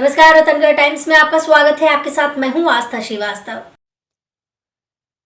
नमस्कार, रतनगढ़ टाइम्स में आपका स्वागत है। आपके साथ मैं हूं आस्था श्रीवास्तव।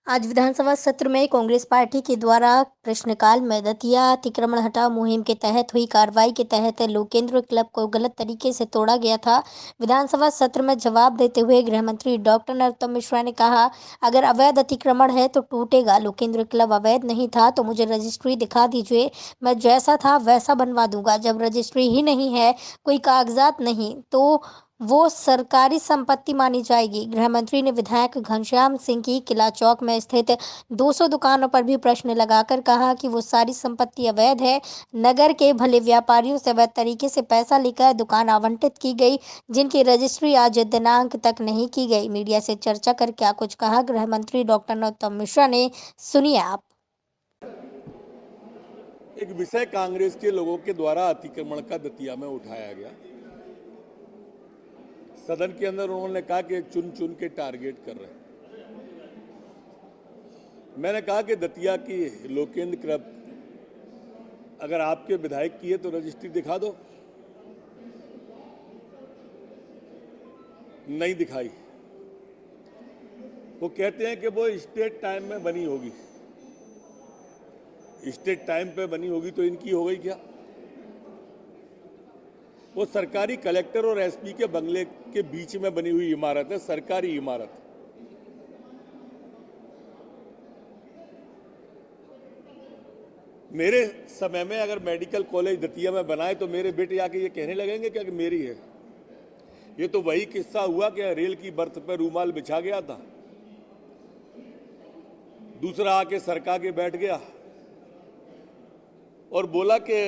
आज विधानसभा सत्र में कांग्रेस पार्टी के द्वारा प्रश्नकाल में दतिया अतिक्रमण हटाओ मुहिम के तहत हुई कार्रवाई के तहत लोकेंद्र क्लब को गलत तरीके से तोड़ा गया था। विधानसभा सत्र में जवाब देते हुए गृह मंत्री डॉक्टर नरोत्तम मिश्रा ने कहा, अगर अवैध अतिक्रमण है तो टूटेगा। लोकेंद्र क्लब अवैध नहीं था तो मुझे रजिस्ट्री दिखा दीजिए, मैं जैसा था वैसा बनवा दूंगा। जब रजिस्ट्री ही नहीं है, कोई कागजात नहीं, तो वो सरकारी संपत्ति मानी जाएगी। गृह मंत्री ने विधायक घनश्याम सिंह की किला चौक में स्थित 200 दुकानों पर भी प्रश्न लगाकर कहा कि वो सारी संपत्ति अवैध है। नगर के भले व्यापारियों से अवैध तरीके से पैसा लेकर दुकान आवंटित की गई, जिनकी रजिस्ट्री आज दिनांक तक नहीं की गई। मीडिया से चर्चा कर क्या कुछ कहा गृह मंत्री डॉक्टर नरोत्तम मिश्रा ने, सुनिए आप। एक विषय कांग्रेस के लोगों के द्वारा अतिक्रमण का दतिया में उठाया गया। सदन के अंदर उन्होंने कहा कि चुन चुन के टारगेट कर रहे हैं। मैंने कहा कि दतिया की लोकेंद्र क्लब अगर आपके विधायक की है तो रजिस्ट्री दिखा दो। नहीं दिखाई। वो कहते हैं कि वो स्टेट टाइम में बनी होगी। स्टेट टाइम पे बनी होगी तो इनकी हो गई क्या? वो सरकारी कलेक्टर और एसपी के बंगले के बीच में बनी हुई इमारत है, सरकारी इमारत। मेरे समय में अगर मेडिकल कॉलेज दतिया में बनाए तो मेरे बेटे आके ये कहने लगेंगे क्या कि मेरी है? ये तो वही किस्सा हुआ कि रेल की बर्थ पर रूमाल बिछा गया था, दूसरा आके सरका के बैठ गया और बोला कि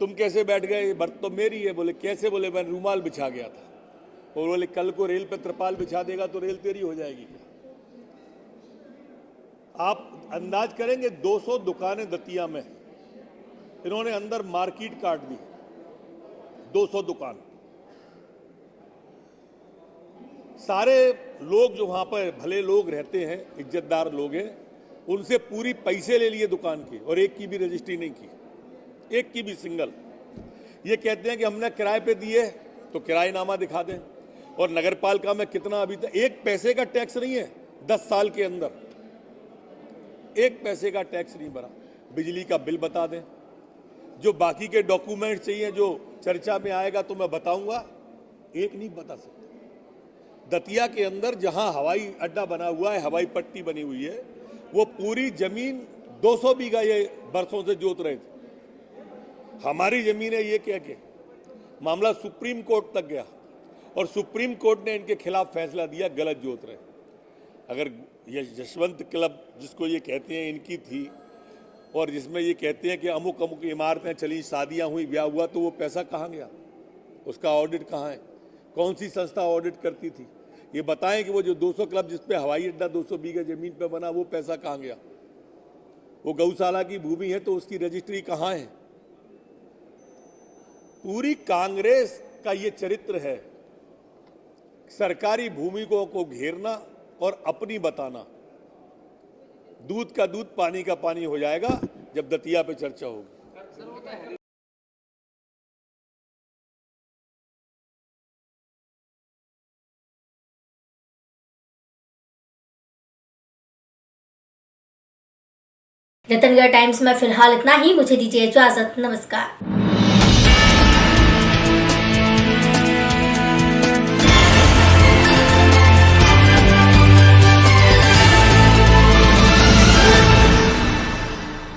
तुम कैसे बैठ गए, ये बर्थ तो मेरी है। बोले कैसे? बोले मैं रूमाल बिछा गया था। और बोले कल को रेल पे त्रिपाल बिछा देगा तो रेल तेरी हो जाएगी क्या? आप अंदाज करेंगे 200 दुकानें दतिया में इन्होंने अंदर मार्केट काट दी। 200 दुकान। सारे लोग जो वहां पर भले लोग रहते हैं, इज्जतदार लोग हैं, उनसे पूरी पैसे ले लिए दुकान के और एक की भी रजिस्ट्री नहीं की, एक की भी सिंगल। ये कहते हैं कि हमने किराए पे दिए तो किराएनामा दिखा दें। और नगरपालिका में कितना अभी तक 1 पैसे का टैक्स नहीं है। 10 साल के अंदर 1 पैसे का टैक्स नहीं भरा। बिजली का बिल बता दें। जो बाकी के डॉक्यूमेंट चाहिए जो चर्चा में आएगा तो मैं बताऊंगा, एक नहीं बता सकता। दतिया के अंदर जहां हवाई अड्डा बना हुआ है, हवाई पट्टी बनी हुई है, वो पूरी जमीन 200 बीघा ये बरसों से जोत रहे थे। हमारी जमीन है ये कह के मामला सुप्रीम कोर्ट तक गया और सुप्रीम कोर्ट ने इनके खिलाफ फैसला दिया, गलत जोत रहे। अगर ये यशवंत क्लब जिसको ये कहते हैं इनकी थी और जिसमें ये कहते हैं कि अमुक अमुक इमारतें चली, शादियां हुई, ब्याह हुआ, तो वो पैसा कहाँ गया? उसका ऑडिट कहाँ है? कौन सी संस्था ऑडिट करती थी? ये बताएं कि वो जो 200 क्लब जिसपे हवाई अड्डा 200 बीघा जमीन पे बना, वो पैसा कहाँ गया? वो गौशाला की भूमि है तो उसकी रजिस्ट्री कहाँ है? पूरी कांग्रेस का ये चरित्र है, सरकारी भूमि को घेरना और अपनी बताना। दूध का दूध पानी का पानी हो जाएगा जब दतिया पे चर्चा होगी। रतनगढ़ टाइम्स में फिलहाल इतना ही। मुझे दीजिए इजाजत। नमस्कार।